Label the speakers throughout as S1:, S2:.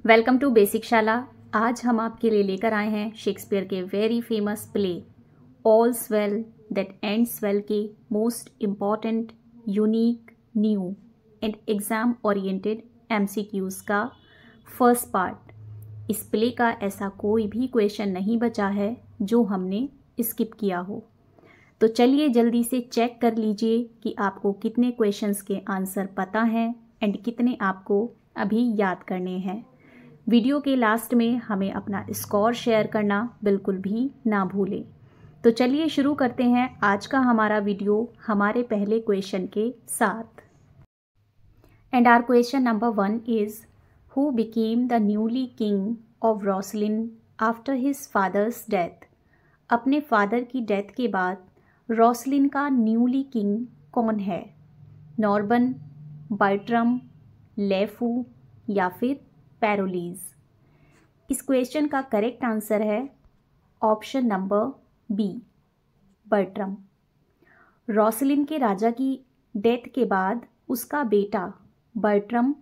S1: Welcome to basic शाला। आज हम आपके लिए लेकर आए हैं शेक्सपियर के very famous play All's Well That Ends Well के most important, unique, new and exam oriented MCQs का फर्स्ट पार्ट। इस प्ले का ऐसा कोई भी क्वेश्चन नहीं बचा है जो हमने स्किप किया हो। तो चलिए जल्दी से चेक कर लीजिए कि आपको कितने क्वेश्चंस के आंसर पता हैं एंड कितने आपको अभी याद करने हैं। वीडियो के लास्ट में हमें अपना स्कोर शेयर करना बिल्कुल भी ना भूलें। तो चलिए शुरू करते हैं आज का हमारा वीडियो हमारे पहले क्वेश्चन के साथ। And our question number 1 is who became the newly king of Rossillion after his father's death. अपने फादर की डेथ के बाद रोसलिन का न्यूली किंग कौन है? नॉर्बन, बर्ट्रम, लेफू या फिर पैरोलीज। इस क्वेश्चन का करेक्ट आंसर है option number B, Bertram. Roslin के राजा की डेथ के बाद उसका बेटा बर्ट्रम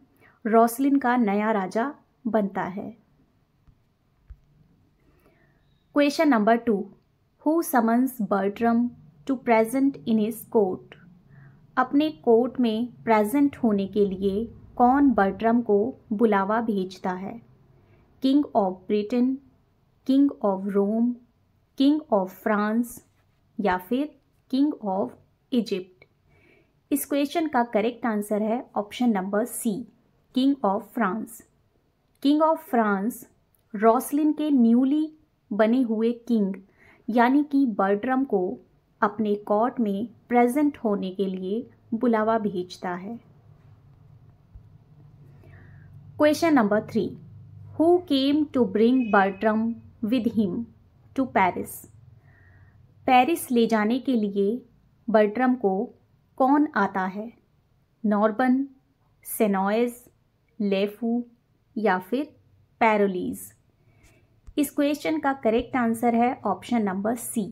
S1: रोसलिन का नया राजा बनता है। Question number 2, who summons Bertram to present in his court. अपने कोर्ट में प्रेजेंट होने के लिए कौन बर्ट्रम को बुलावा भेजता है? King of Britain, king of Rome, king of France या फिर किंग ऑफ इजिप्ट। इस क्वेश्चन का करेक्ट आंसर है option number C, king of France. King of France Rossillion के न्यूली बने हुए किंग यानी कि बर्ट्रम को अपने कोर्ट में प्रेजेंट होने के लिए बुलावा भेजता है। Question number 3, who came to bring Bertram with him to Paris. Paris ले जाने के लिए बर्ट्रम को कौन आता है? नॉर्बन, सेनॉयज, लेफू या फिर पैरोलीज। इस क्वेश्चन का करेक्ट आंसर है ऑप्शन नंबर सी,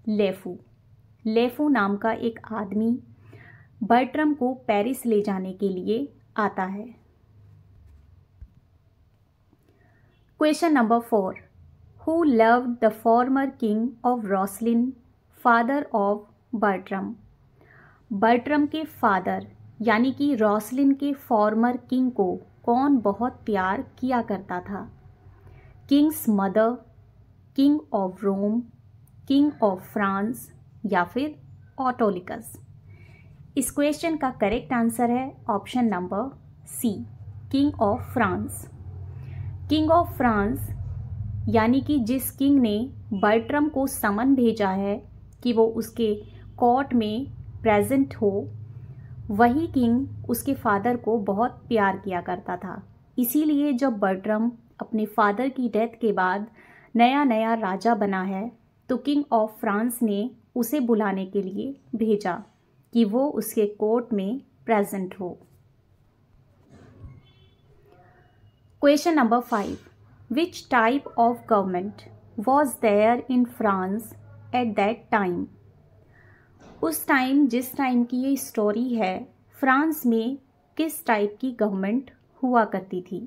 S1: लेफू। लेफू नाम का एक आदमी बर्ट्रम को पेरिस ले जाने के लिए आता है। Question number 4, who loved the former king of Rossillion father of Bertram. Bertram के फादर यानी कि रोसलिन के फॉर्मर किंग को कौन बहुत प्यार किया करता था? King's mother, king of Rome, king of France या फिर ऑटोलिकस। इस क्वेश्चन का करेक्ट आंसर है option number C, king of France. King of France यानी कि जिस किंग ने बर्ट्रम को समन भेजा है कि वो उसके कोर्ट में प्रेजेंट हो, वही किंग उसके फादर को बहुत प्यार किया करता था। इसीलिए जब बर्ट्रम अपने फादर की डेथ के बाद नया नया राजा बना है तो किंग ऑफ फ्रांस ने उसे बुलाने के लिए भेजा कि वो उसके कोर्ट में प्रेजेंट हो। Question number 5, which type of government was there in France at that time. उस टाइम जिस टाइम की ये स्टोरी है, फ्रांस में किस टाइप की गवर्नमेंट हुआ करती थी?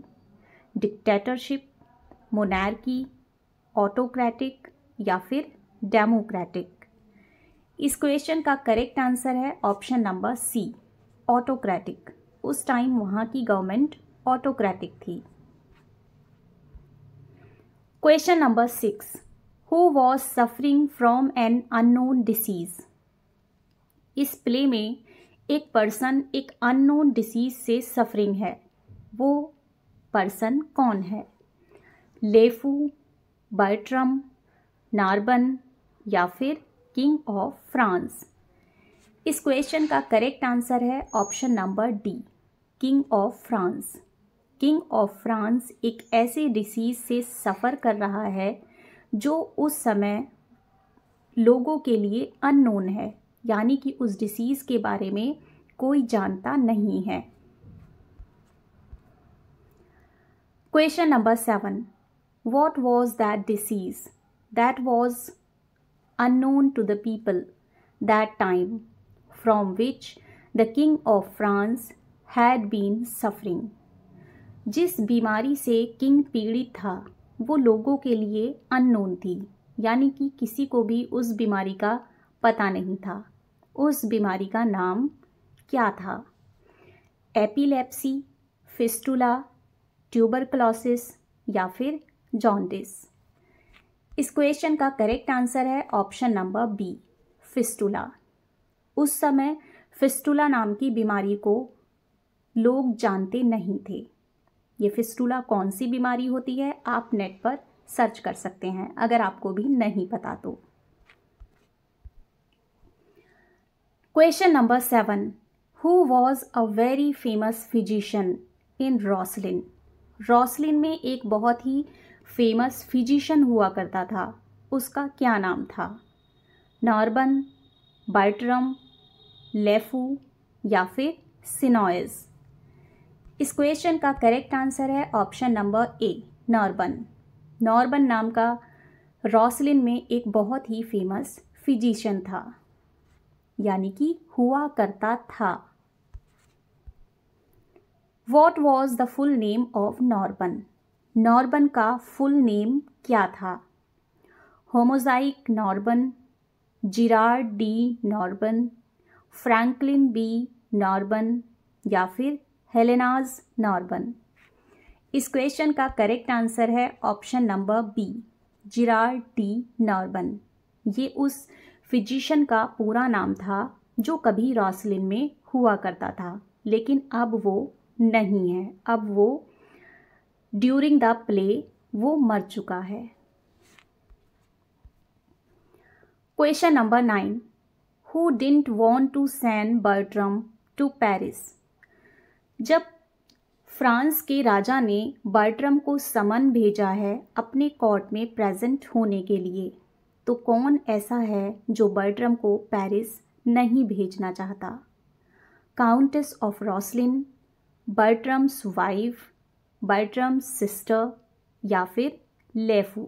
S1: डिक्टेटरशिप, मोनार्की, ऑटोक्रेटिक या फिर डेमोक्रेटिक। इस क्वेश्चन का करेक्ट आंसर है ऑप्शन नंबर सी, ऑटोक्रेटिक। उस टाइम वहाँ की गवर्नमेंट ऑटोक्रेटिक थी। Question number 6, who was suffering from an unknown disease. इस प्ले में एक पर्सन एक अननोन डिसीज से सफरिंग है, वो पर्सन कौन है? लेफू, बर्ट्रम, नार्बन या फिर किंग ऑफ फ्रांस। इस क्वेश्चन का करेक्ट आंसर है option number D, king of France. King of France एक ऐसे डिसीज से सफ़र कर रहा है जो उस समय लोगों के लिए अननोन है, यानी कि उस डिसीज के बारे में कोई जानता नहीं है। Question number 7, what was that disease that was unknown to the people that time, from which the king of France had been suffering। जिस बीमारी से किंग पीड़ित था वो लोगों के लिए अननोन थी, यानी कि किसी को भी उस बीमारी का पता नहीं था। उस बीमारी का नाम क्या था? एपिलेप्सी, फिस्टुला, ट्यूबरकुलोसिस या फिर जॉन्डिस। इस क्वेश्चन का करेक्ट आंसर है ऑप्शन नंबर बी, फिस्टुला। उस समय फिस्टुला नाम की बीमारी को लोग जानते नहीं थे। ये फिस्टुला कौन सी बीमारी होती है आप नेट पर सर्च कर सकते हैं अगर आपको भी नहीं पता तो। Question number 7, who was a very famous physician in Rosslyn? Rosslyn में एक बहुत ही फेमस फिजिशियन हुआ करता था, उसका क्या नाम था? नॉर्बन, बर्ट्रम, लेफू या फिर सिनॉयज। इस क्वेश्चन का करेक्ट आंसर है ऑप्शन नंबर ए, नॉर्बन। नॉर्बन नाम का रॉसलिन में एक बहुत ही फेमस फिजिशियन था, यानी कि हुआ करता था। What was the full name of नॉर्बन? नॉर्बन का फुल नेम क्या था? होमोजाइक Narbon, Gerard de Narbon, Franklin B Narbon या फिर हेलेनाज नॉर्बन। इस क्वेश्चन का करेक्ट आंसर है option number B, Gerard de Narbon. ये उस फिजिशियन का पूरा नाम था जो कभी रॉसलिन में हुआ करता था, लेकिन अब वो नहीं है। अब वो ड्यूरिंग द प्ले वो मर चुका है। Question number 9, who didn't want to send Bertram to Paris? जब फ्रांस के राजा ने बर्ट्रम को समन भेजा है अपने कोर्ट में प्रेजेंट होने के लिए, तो कौन ऐसा है जो बर्ट्रम को पेरिस नहीं भेजना चाहता? Countess of Rossillion, Bertram's wife, Bertram's sister या फिर लेफू।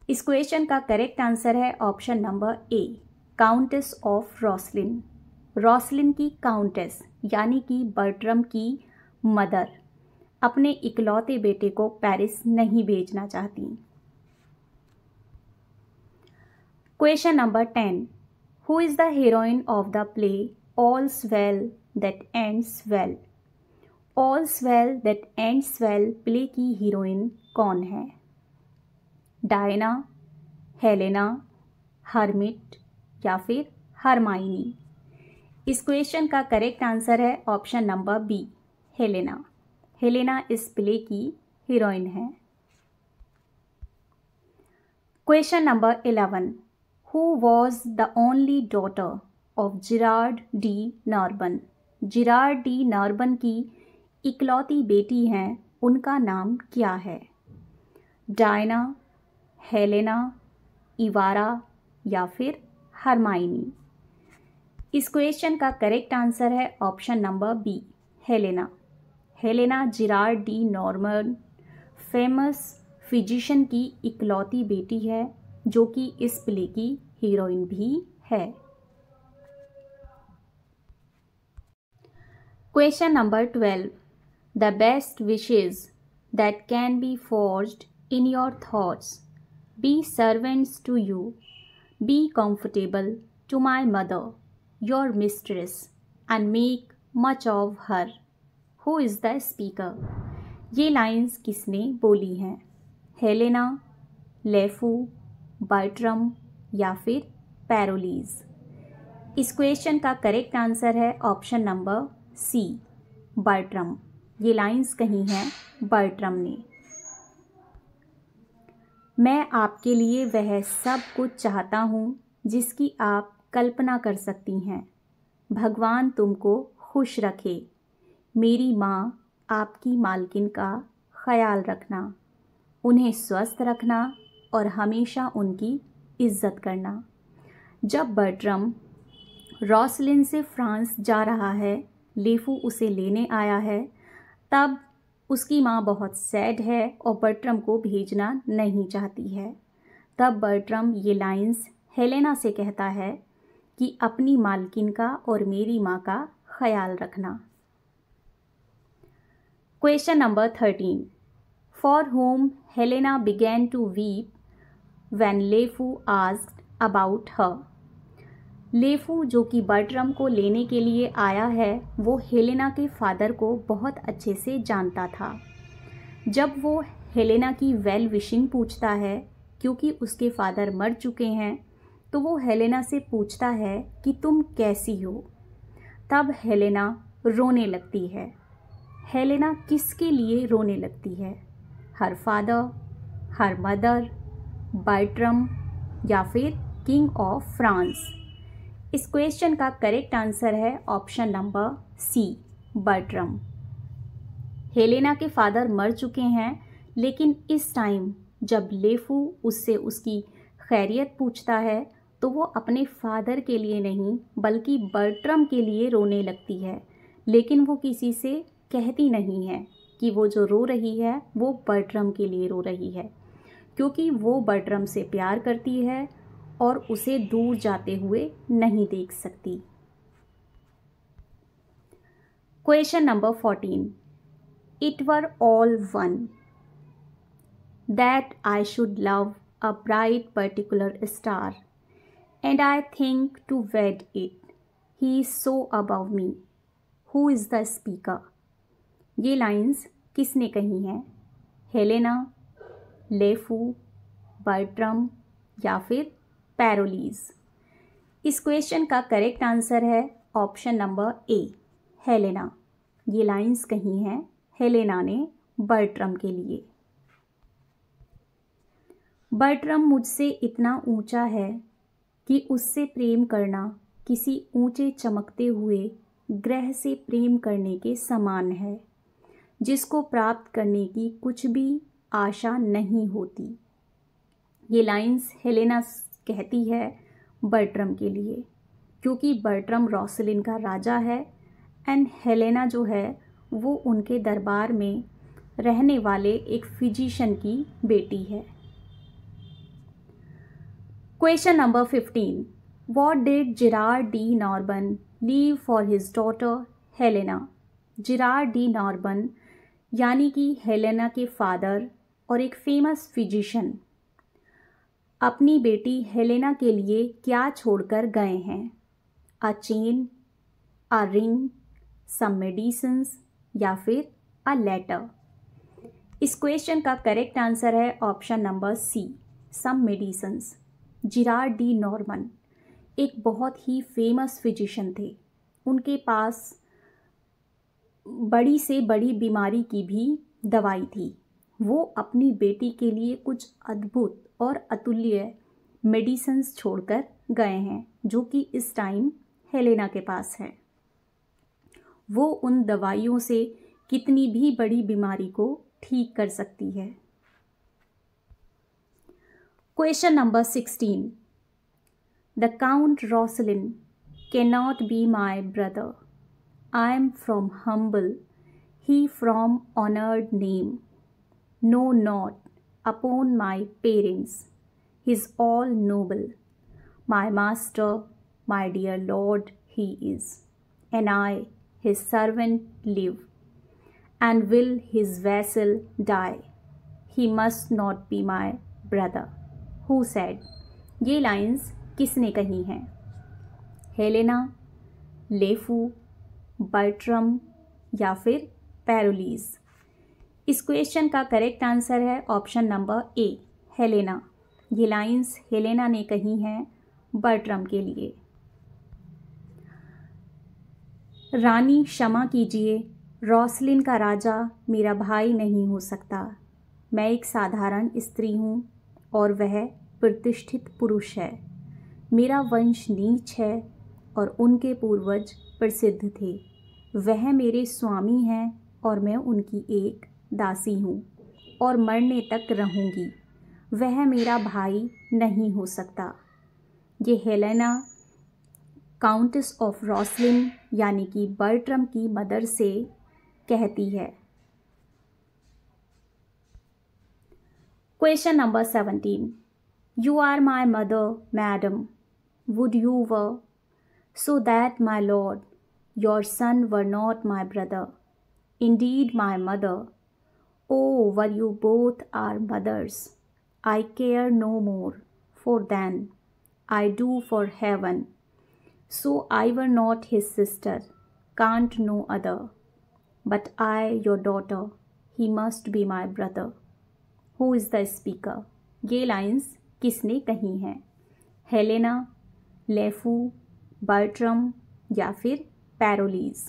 S1: इस क्वेश्चन का करेक्ट आंसर है option number A, countess of Rossillion. Rossillion की काउंटेस यानी कि बर्ट्रम की मदर अपने इकलौते बेटे को पेरिस नहीं भेजना चाहती। Question number 10, who is the heroine of the play All's Well That Ends Well? All's Well That Ends Well play की हीरोइन कौन है? डायना, हेलेना, हर्मिट या फिर हरमाइनी। इस क्वेश्चन का करेक्ट आंसर है option number B, Helena. Helena इस play की हीरोइन है। Question number 11, who was the only daughter of Gerard de Narbon? Gerard de Narbon की इकलौती बेटी हैं, उनका नाम क्या है? डायना, हेलेना, इवारा या फिर हरमाइनी। इस क्वेश्चन का करेक्ट आंसर है option number B, Helena. Helena Gerard de Norman famous physician की इकलौती बेटी है जो कि इस प्ले की हीरोइन भी है। Question number 12, the best wishes that can be forged in your thoughts, be servants to you, be comfortable to my mother, your mistress and make much of her. Who is the speaker? ये lines किसने बोली हैं? Helena, Lafew, Bertram या फिर पैरोलीज। इस question का correct answer है option number C, Bertram. ये लाइंस कही हैं बर्ट्रम ने। मैं आपके लिए वह सब कुछ चाहता हूँ जिसकी आप कल्पना कर सकती हैं। भगवान तुमको खुश रखे। मेरी माँ आपकी मालकिन का ख्याल रखना, उन्हें स्वस्थ रखना और हमेशा उनकी इज्जत करना। जब बर्ट्रम रॉसलिन से फ्रांस जा रहा है, लेफू उसे लेने आया है, तब उसकी माँ बहुत सैड है और बर्ट्रम को भेजना नहीं चाहती है। तब बर्ट्रम ये लाइंस हेलेना से कहता है कि अपनी मालकिन का और मेरी माँ का ख्याल रखना। Question number 13. For whom Helena began to weep when लेफू asked about her. लेफू जो कि बर्ट्रम को लेने के लिए आया है, वो हेलेना के फादर को बहुत अच्छे से जानता था। जब वो हेलेना की वेल विशिंग पूछता है, क्योंकि उसके फादर मर चुके हैं, तो वो हेलेना से पूछता है कि तुम कैसी हो। तब हेलेना रोने लगती है। हेलेना किसके लिए रोने लगती है? Her father, her mother, Bertram या फिर किंग ऑफ फ्रांस? इस क्वेश्चन का करेक्ट आंसर है option number C, Bertram. Helena के फादर मर चुके हैं, लेकिन इस टाइम जब लेफू उससे उसकी खैरियत पूछता है, तो वो अपने फादर के लिए नहीं बल्कि बर्ट्रम के लिए रोने लगती है। लेकिन वो किसी से कहती नहीं है कि वो जो रो रही है वो बर्ट्रम के लिए रो रही है, क्योंकि वो बर्ट्रम से प्यार करती है और उसे दूर जाते हुए नहीं देख सकती। Question number 14. It were all one that I should love a bright particular star, and I think to wed it. He is so above me. Who is the speaker? ये लाइंस किसने कही हैं? हेलेना, लेफू, बर्ट्रम या फिर पैरोलीज? इस question का correct answer है option number ए, Helena. ये लाइंस कही हैं हेलेना ने बर्ट्रम के लिए। बर्ट्रम मुझसे इतना ऊंचा है कि उससे प्रेम करना किसी ऊंचे चमकते हुए ग्रह से प्रेम करने के समान है, जिसको प्राप्त करने की कुछ भी आशा नहीं होती। ये लाइंस हेलेना कहती है बर्ट्रम के लिए, क्योंकि बर्ट्रम रोसलिन का राजा है एंड हेलेना जो है वो उनके दरबार में रहने वाले एक फिजिशियन की बेटी है। Question number 15. What did Gerard de Narbonne leave for his daughter Helena? Gerard de Narbonne यानी कि हेलेना के फादर और एक फेमस फिजिशियन अपनी बेटी हेलेना के लिए क्या छोड़कर गए हैं? A chain, a ring, some medicines या फिर अ लेटर? इस क्वेश्चन का करेक्ट आंसर है option number C, some medicines. Gerard de Norman एक बहुत ही फेमस फिजिशियन थे। उनके पास बड़ी से बड़ी बीमारी की भी दवाई थी। वो अपनी बेटी के लिए कुछ अद्भुत और अतुल्य मेडिसिन्स छोड़कर गए हैं, जो कि इस टाइम हेलेना के पास है। वो उन दवाइयों से कितनी भी बड़ी बीमारी को ठीक कर सकती है। Question number 16. The Count Rossillion can not be my brother. I am from humble, he from honored name. No, not upon my parents, he's all noble. My master, my dear lord, he is, and I, his servant, live, and will his vassal die. He must not be my brother. Who said? ये lines किसने कही हैं? Helena, Lafew, Bertram या फिर पैरोलीज? इस question का correct answer है option number ए, Helena. ये लाइंस हेलेना ने कही हैं बर्ट्रम के लिए। रानी क्षमा कीजिए, रोसलिन का राजा मेरा भाई नहीं हो सकता। मैं एक साधारण स्त्री हूँ और वह प्रतिष्ठित पुरुष है। मेरा वंश नीच है और उनके पूर्वज प्रसिद्ध थे। वह मेरे स्वामी हैं और मैं उनकी एक दासी हूँ और मरने तक रहूँगी। वह मेरा भाई नहीं हो सकता। ये हेलेना काउंटेस ऑफ रोसलिन यानी कि बर्ट्रम की मदर से कहती है। Question number 17. You are my mother madam, would you were so that my lord, your son were not my brother. indeed my mother. Oh, were you both our mothers, I care no more for than I do for heaven. So I were not his sister, can't no other, but I your daughter, he must be my brother. Who is the speaker? ये lines किसने कही हैं? Helena, Lafew, Bertram या फिर पैरोलीज?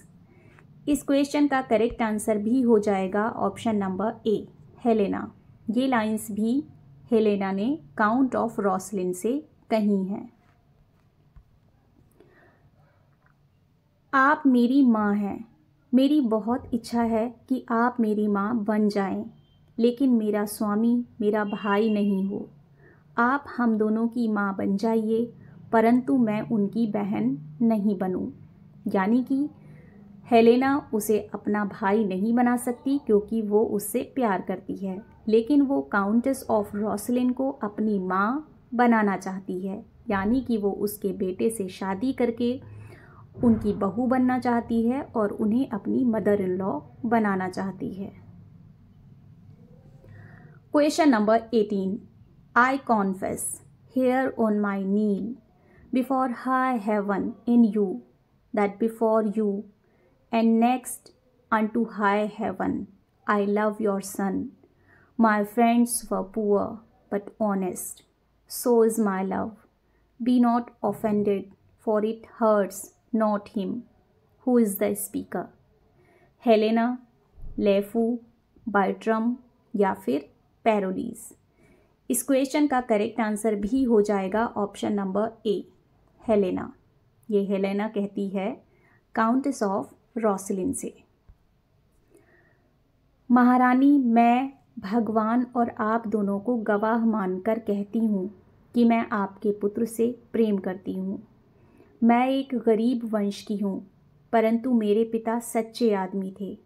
S1: इस question का correct answer भी हो जाएगा ऑप्शन नंबर ए, हेलेना। ये लाइंस भी हेलेना ने काउंट ऑफ रॉसलिन से कही हैं। आप मेरी माँ हैं। मेरी बहुत इच्छा है कि आप मेरी माँ बन जाएं, लेकिन मेरा स्वामी मेरा भाई नहीं हो। आप हम दोनों की माँ बन जाइए, परंतु मैं उनकी बहन नहीं बनूं। यानी कि हेलेना उसे अपना भाई नहीं बना सकती क्योंकि वो उससे प्यार करती है, लेकिन वो काउंटेस ऑफ रॉसलिन को अपनी माँ बनाना चाहती है। यानी कि वो उसके बेटे से शादी करके उनकी बहू बनना चाहती है और उन्हें अपनी मदर इन लॉ बनाना चाहती है। Question number 18, I confess here on my knee before high heaven in you that before you and next unto high heaven I love your son. My friends were poor but honest, so is my love. Be not offended, for it hurts not him. Who is the speaker? Helena, Lafew, Bertram या फिर पैरोलीज? इस question का correct answer भी हो जाएगा option number ए, Helena. ये Helena कहती है काउंटेस ऑफ रॉसलिन से। महारानी, मैं भगवान और आप दोनों को गवाह मानकर कहती हूँ कि मैं आपके पुत्र से प्रेम करती हूँ। मैं एक गरीब वंश की हूँ, परंतु मेरे पिता सच्चे आदमी थे।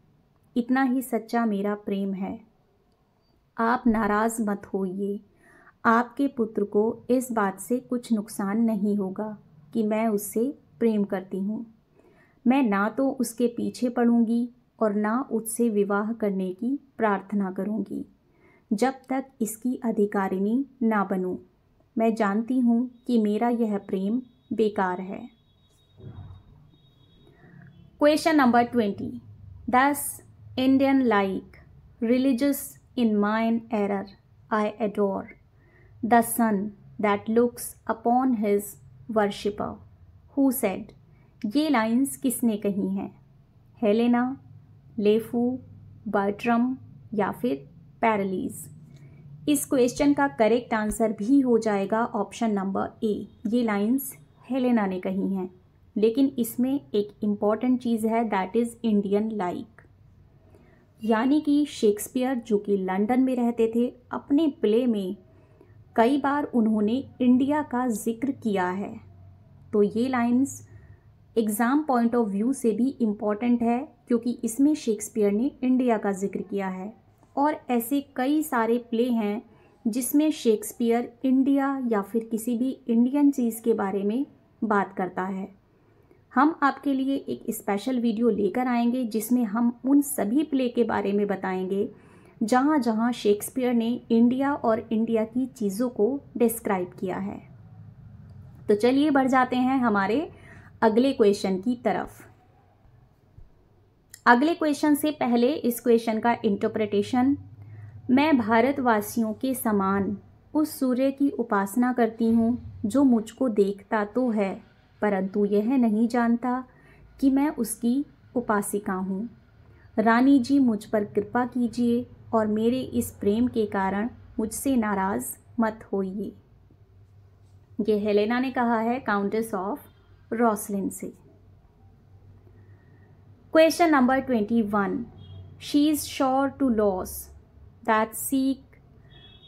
S1: इतना ही सच्चा मेरा प्रेम है। आप नाराज़ मत होइए। आपके पुत्र को इस बात से कुछ नुकसान नहीं होगा कि मैं उससे प्रेम करती हूँ। मैं ना तो उसके पीछे पड़ूंगी और ना उससे विवाह करने की प्रार्थना करूंगी जब तक इसकी अधिकारिणी ना बनूं। मैं जानती हूँ कि मेरा यह प्रेम बेकार है। Question number 20, thus Indian like religious in mine error I adore the sun that looks upon his worshipper. Who said? ये लाइंस किसने कही हैं? हेलेना, लेफू, बर्ट्रम या फिर पैरोलीज? इस क्वेश्चन का करेक्ट आंसर भी हो जाएगा ऑप्शन नंबर ए, ये लाइंस हेलेना ने कही हैं। लेकिन इसमें एक इम्पॉर्टेंट चीज़ है, दैट इज़ इंडियन लाइक। यानी कि शेक्सपियर जो कि लंदन में रहते थे, अपने प्ले में कई बार उन्होंने इंडिया का जिक्र किया है। तो ये lines exam point of view से भी इम्पॉर्टेंट है क्योंकि इसमें शेक्सपियर ने इंडिया का जिक्र किया है। और ऐसे कई सारे प्ले हैं जिसमें शेक्सपियर इंडिया या फिर किसी भी इंडियन चीज़ के बारे में बात करता है। हम आपके लिए एक स्पेशल वीडियो लेकर आएंगे जिसमें हम उन सभी प्ले के बारे में बताएंगे जहाँ जहाँ शेक्सपियर ने इंडिया और इंडिया की चीज़ों को डिस्क्राइब किया है। तो चलिए बढ़ जाते हैं हमारे अगले क्वेश्चन की तरफ। अगले क्वेश्चन से पहले इस क्वेश्चन का इंटरप्रिटेशन। मैं भारतवासियों के समान उस सूर्य की उपासना करती हूँ जो मुझको देखता तो है, परंतु यह नहीं जानता कि मैं उसकी उपासिका हूँ। रानी जी, मुझ पर कृपा कीजिए और मेरे इस प्रेम के कारण मुझसे नाराज़ मत होइए। ये हेलेना ने कहा है काउंटेस ऑफ रॉसलिन से। Question number 21, she is sure to loss that seek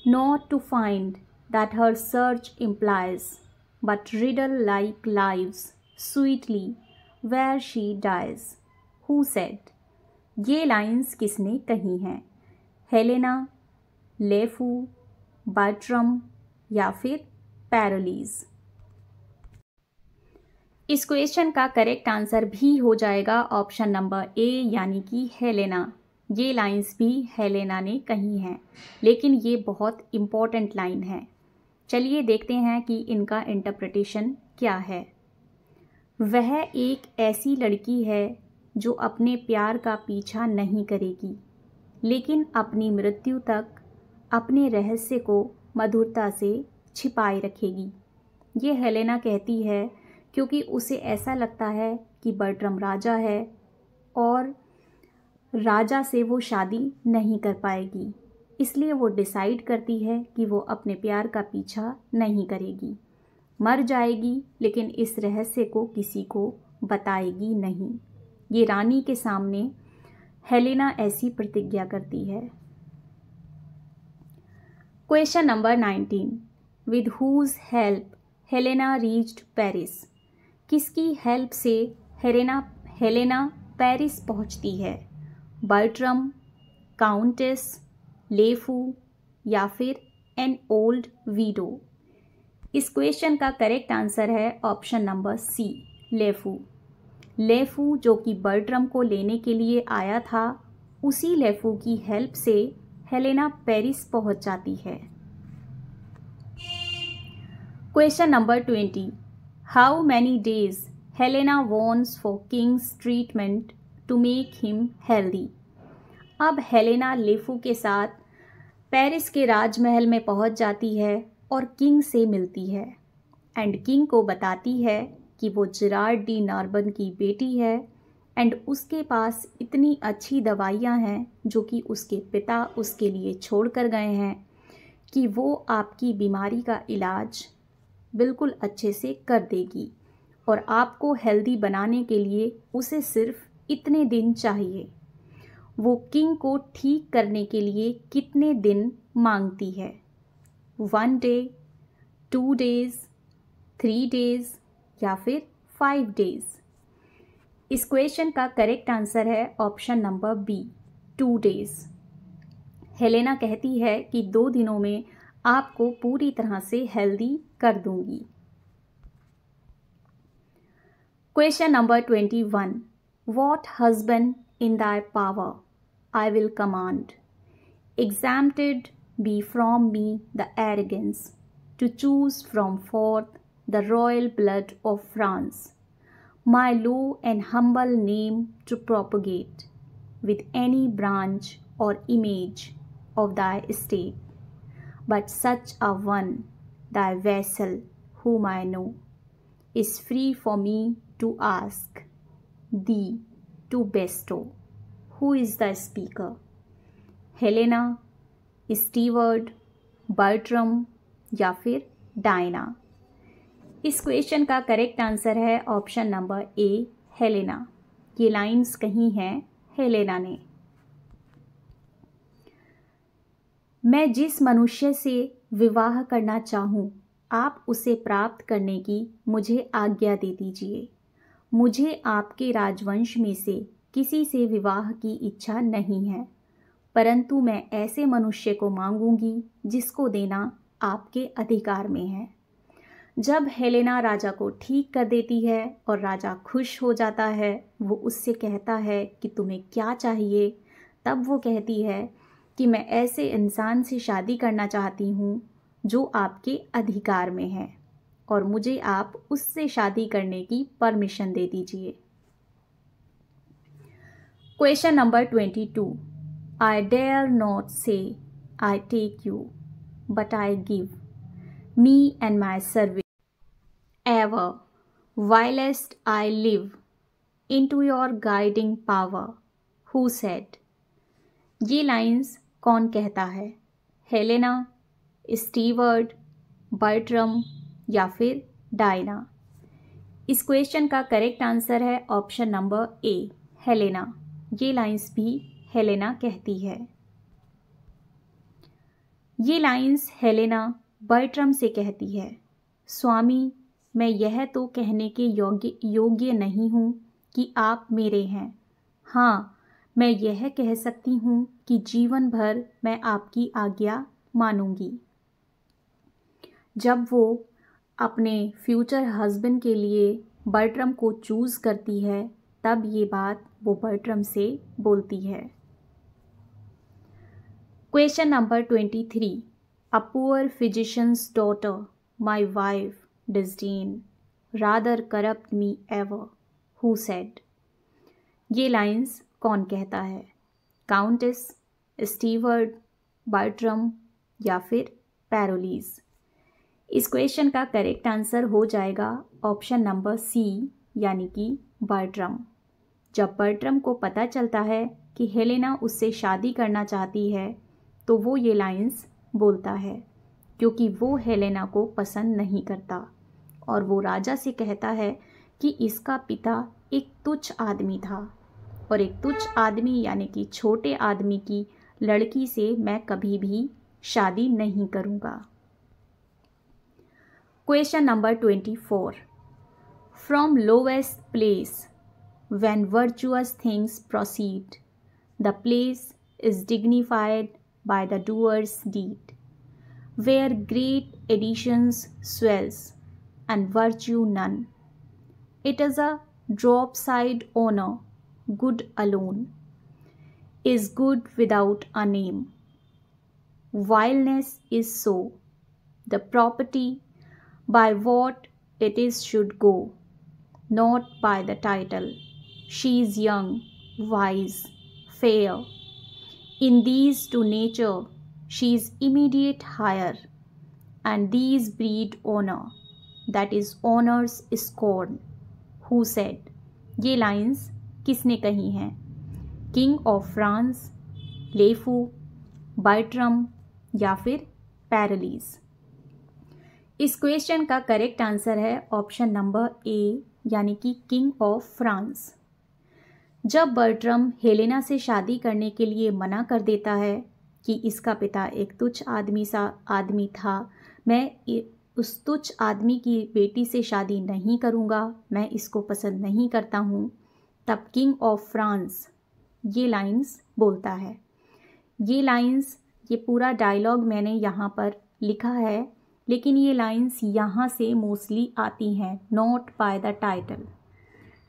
S1: not to find that her search implies but riddle like lives sweetly where she dies. Who said? ये लाइंस किसने कही हैं? Helena, Lafew, Bertram या फिर पैरोलीज? इस question का correct answer भी हो जाएगा ऑप्शन नंबर ए, यानी कि हेलेना। ये लाइंस भी हेलेना ने कही हैं, लेकिन ये बहुत इम्पॉर्टेंट लाइन है। चलिए देखते हैं कि इनका इंटरप्रिटेशन क्या है। वह एक ऐसी लड़की है जो अपने प्यार का पीछा नहीं करेगी, लेकिन अपनी मृत्यु तक अपने रहस्य को मधुरता से छिपाए रखेगी। ये हेलेना कहती है क्योंकि उसे ऐसा लगता है कि बर्ट्रम राजा है और राजा से वो शादी नहीं कर पाएगी, इसलिए वो डिसाइड करती है कि वो अपने प्यार का पीछा नहीं करेगी, मर जाएगी, लेकिन इस रहस्य को किसी को बताएगी नहीं। ये रानी के सामने हेलेना ऐसी प्रतिज्ञा करती है। Question number 19, with whose help Helena reached Paris. किसकी हेल्प से हेलेना पेरिस पहुंचती है? बर्ट्रम, काउंटेस, लेफू या फिर एन ओल्ड वीडो। इस क्वेश्चन का करेक्ट आंसर है option number C, Lafew. Lafew जो कि बर्ट्रम को लेने के लिए आया था, उसी लेफू की हेल्प से हेलेना पेरिस पहुंच जाती है। Question number 20, how many days Helena wants for king's treatment to make him healthy. अब हेलेना लेफू के साथ पेरिस के राजमहल में पहुंच जाती है और किंग से मिलती है एंड किंग को बताती है कि वो जेरार्ड डी नार्बन की बेटी है एंड उसके पास इतनी अच्छी दवाइयाँ हैं जो कि उसके पिता उसके लिए छोड़ कर गए हैं कि वो आपकी बीमारी का इलाज बिल्कुल अच्छे से कर देगी और आपको हेल्दी बनाने के लिए उसे सिर्फ इतने दिन चाहिए। वो किंग को ठीक करने के लिए कितने दिन मांगती है? 1 डे, 2 डेज, 3 डेज या फिर 5 डेज। इस क्वेश्चन का करेक्ट आंसर है option number B, 2 days. Helena कहती है कि 2 दिनों में आपको पूरी तरह से हेल्दी कर दूंगी। Question number 21, what husband in thy power I will command, exempted be from me the arrogance, to choose from forth the royal blood of France, my low and humble name to propagate with any branch or image of thy state, but such a one, thy vassal, whom I know, is free for me to ask thee to bestow. Who is the speaker? Helena, steward, Bertram या फिर Diana. इस question का correct answer है option number ए, Helena. ये lines कही हैं Helena ने। मैं जिस मनुष्य से विवाह करना चाहूँ, आप उसे प्राप्त करने की मुझे आज्ञा दे दीजिए। मुझे आपके राजवंश में से किसी से विवाह की इच्छा नहीं है, परंतु मैं ऐसे मनुष्य को मांगूंगी जिसको देना आपके अधिकार में है। जब हेलेना राजा को ठीक कर देती है और राजा खुश हो जाता है, वो उससे कहता है कि तुम्हें क्या चाहिए, तब वो कहती है कि मैं ऐसे इंसान से शादी करना चाहती हूँ जो आपके अधिकार में है और मुझे आप उससे शादी करने की परमिशन दे दीजिए। Question number 22, I dare not say I take you, but I give me and my service ever, whilst I live, into your guiding power. Who said? ये लाइंस कौन कहता है? हेलेना, स्टीवर्ड, बर्ट्रम या फिर Diana. इस question का correct answer है option number ए, Helena. ये लाइंस भी हेलेना कहती है। ये लाइंस हेलेना बर्ट्रम से कहती है, स्वामी, मैं यह तो कहने के योग्य नहीं हूँ कि आप मेरे हैं। हाँ, मैं यह कह सकती हूँ कि जीवन भर मैं आपकी आज्ञा मानूंगी। जब वो अपने फ्यूचर हस्बैंड के लिए बर्ट्रम को चूज़ करती है तब ये बात वो बर्ट्रम से बोलती है। Question number 23। A poor physicians daughter my wife disdain rather corrupt me ever who said. ये लाइंस कौन कहता है? काउंटेस, स्टीवर्ड, बर्ट्रम या फिर पैरोलीज। इस क्वेश्चन का करेक्ट आंसर हो जाएगा ऑप्शन नंबर सी, यानी कि बर्ट्रम। जब बर्ट्रम को पता चलता है कि हेलेना उससे शादी करना चाहती है तो वो ये लाइंस बोलता है, क्योंकि वो हेलेना को पसंद नहीं करता और वो राजा से कहता है कि इसका पिता एक तुच्छ आदमी था और एक तुच्छ आदमी यानी कि छोटे आदमी की लड़की से मैं कभी भी शादी नहीं करूँगा। Question number 24। From lowest place when virtuous things proceed, the place is dignified by the doer's deed, where great editions swells and virtue none. It is a drop-side honor, good alone is good without a name. Vileness is so, the property by what it is should go, not by the title. She is young, wise, fair. In these to nature she is immediate higher, and these breed honor, that is honor's scorn. Who said? ये lines किसने कही हैं? King of France, लेफू, Bertram या फिर पैरोलीज। इस question का correct answer है option number ए, यानी कि किंग ऑफ फ्रांस। जब बर्ट्रम हेलेना से शादी करने के लिए मना कर देता है कि इसका पिता एक तुच्छ आदमी था, मैं उस तुच्छ आदमी की बेटी से शादी नहीं करूँगा, मैं इसको पसंद नहीं करता हूँ, तब किंग ऑफ फ्रांस ये लाइंस बोलता है। ये पूरा डायलॉग मैंने यहाँ पर लिखा है, लेकिन ये लाइंस यहाँ से मोस्टली आती हैं, not by the title.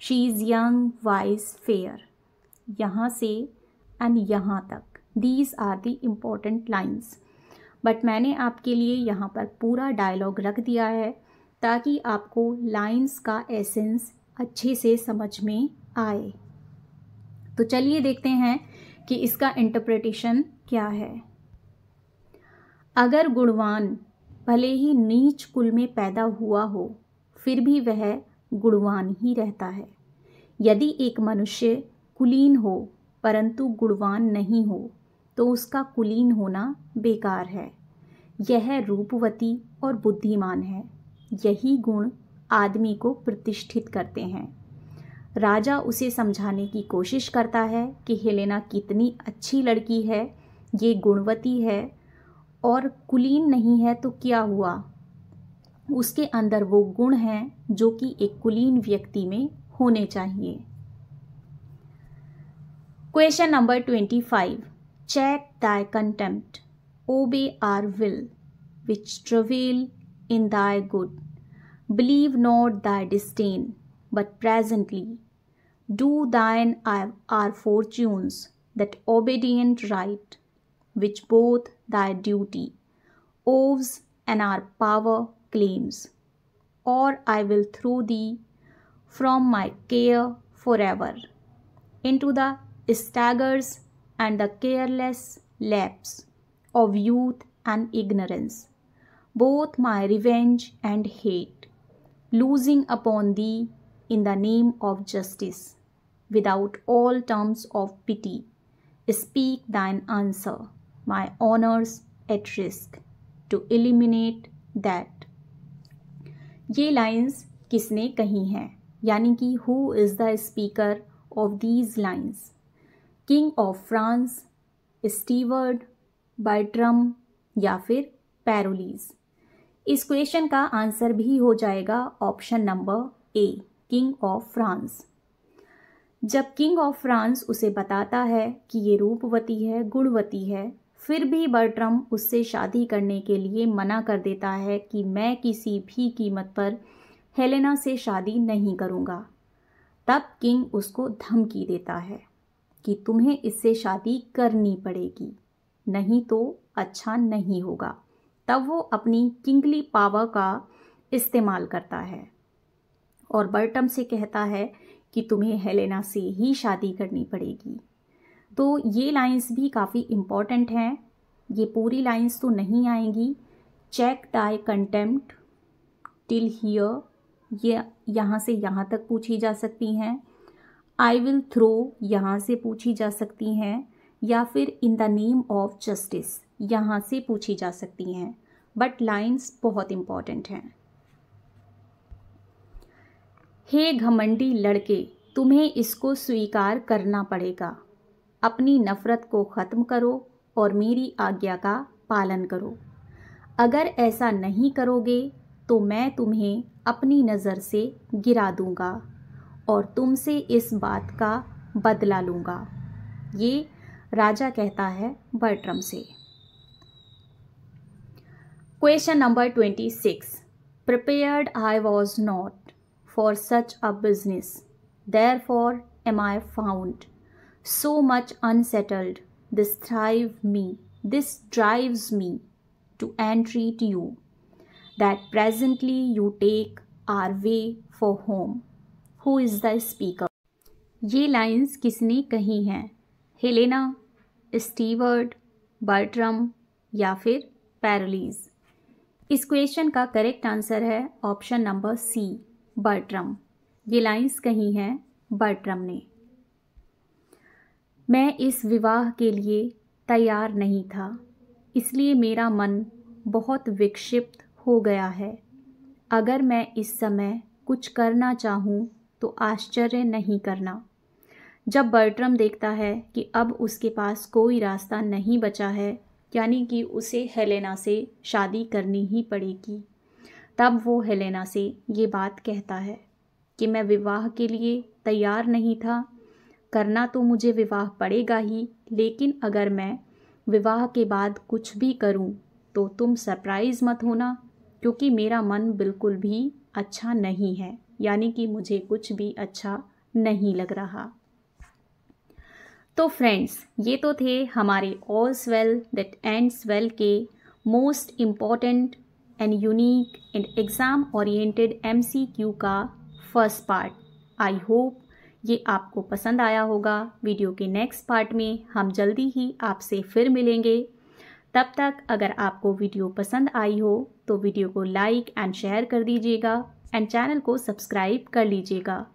S1: She is young, wise, fair, यहाँ से एंड यहाँ तक, these are the important lines. But मैंने आपके लिए यहाँ पर पूरा डायलॉग रख दिया है ताकि आपको लाइंस का एसेंस अच्छे से समझ में आए। तो चलिए देखते हैं कि इसका इंटरप्रिटेशन क्या है। अगर गुणवान भले ही नीच कुल में पैदा हुआ हो, फिर भी वह गुणवान ही रहता है। यदि एक मनुष्य कुलीन हो परंतु गुणवान नहीं हो तो उसका कुलीन होना बेकार है। यह रूपवती और बुद्धिमान है। यही गुण आदमी को प्रतिष्ठित करते हैं। राजा उसे समझाने की कोशिश करता है कि हेलेना कितनी अच्छी लड़की है, ये गुणवती है और कुलीन नहीं है तो क्या हुआ, उसके अंदर वो गुण हैं जो कि एक कुलीन व्यक्ति में होने चाहिए। Question number 25। Check thy contempt, obey our will, which travail in thy good. Believe not thy disdain, but presently do thine our fortunes that obedient right, which both thy duty owes and our power claims, or I will throw thee from my care forever into the staggers and the careless lapse of youth and ignorance, both my revenge and hate, losing upon thee in the name of justice, without all terms of pity, speak thine answer, my honors at risk, to eliminate that. ये lines किसने कही हैं, यानी कि who is the speaker of these lines? King of France, steward, Bertram या फिर पैरोलीज। इस question का आंसर भी हो जाएगा option number A, king of France. जब किंग ऑफ फ्रांस उसे बताता है कि ये रूपवती है, गुणवती है, फिर भी बर्ट्रम उससे शादी करने के लिए मना कर देता है कि मैं किसी भी कीमत पर हेलेना से शादी नहीं करूँगा। तब किंग उसको धमकी देता है कि तुम्हें इससे शादी करनी पड़ेगी, नहीं तो अच्छा नहीं होगा। तब वो अपनी किंगली पावर का इस्तेमाल करता है और बर्टम से कहता है कि तुम्हें हेलेना से ही शादी करनी पड़ेगी। तो ये लाइंस भी काफ़ी इम्पॉर्टेंट हैं। ये पूरी लाइंस तो नहीं आएंगी। Check thy contempt till here, ये यहाँ से यहाँ तक पूछी जा सकती हैं। आई विल थ्रो यहाँ से पूछी जा सकती हैं, या फिर in the name of justice यहाँ से पूछी जा सकती हैं। बट लाइंस बहुत इम्पॉर्टेंट हैं। हे घमंडी लड़के, तुम्हें इसको स्वीकार करना पड़ेगा। अपनी नफ़रत को ख़त्म करो और मेरी आज्ञा का पालन करो। अगर ऐसा नहीं करोगे तो मैं तुम्हें अपनी नज़र से गिरा दूंगा और तुमसे इस बात का बदला लूँगा। ये राजा कहता है बर्ट्रम से। Question number 26। Prepared I was not for such a business, therefore am I found so much unsettled. This drives me to entreat you that presently you take our way for home. Who is the speaker? ये lines किसने कही हैं? Helena, Stewart, Bertram या फिर पैरालीज? इस question का correct answer है option number C, Bertram. ये लाइंस कही हैं बर्ट्रम ने। मैं इस विवाह के लिए तैयार नहीं था, इसलिए मेरा मन बहुत विक्षिप्त हो गया है। अगर मैं इस समय कुछ करना चाहूँ तो आश्चर्य नहीं करना। जब बर्ट्रम देखता है कि अब उसके पास कोई रास्ता नहीं बचा है, यानी कि उसे हेलेना से शादी करनी ही पड़ेगी, तब वो हेलेना से ये बात कहता है कि मैं विवाह के लिए तैयार नहीं था, करना तो मुझे विवाह पड़ेगा ही, लेकिन अगर मैं विवाह के बाद कुछ भी करूं तो तुम सरप्राइज़ मत होना, क्योंकि मेरा मन बिल्कुल भी अच्छा नहीं है, यानी कि मुझे कुछ भी अच्छा नहीं लग रहा। तो फ्रेंड्स, ये तो थे हमारे ऑल्स वेल दैट एंड्स वेल के most important and unique and exam oriented MCQ का फर्स्ट पार्ट। आई होप ये आपको पसंद आया होगा। वीडियो के नेक्स्ट पार्ट में हम जल्दी ही आपसे फिर मिलेंगे। तब तक अगर आपको वीडियो पसंद आई हो तो वीडियो को लाइक एंड शेयर कर दीजिएगा एंड चैनल को सब्सक्राइब कर लीजिएगा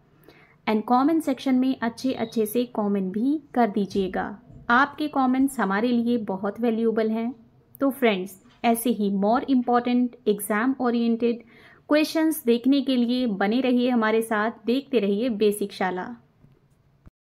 S1: एंड कमेंट सेक्शन में अच्छे से कमेंट भी कर दीजिएगा। आपके कमेंट्स हमारे लिए बहुत वैल्यूएबल हैं। तो फ्रेंड्स, ऐसे ही more important exam oriented questions देखने के लिए बने रहिए हमारे साथ, देखते रहिए बेसिक शाला।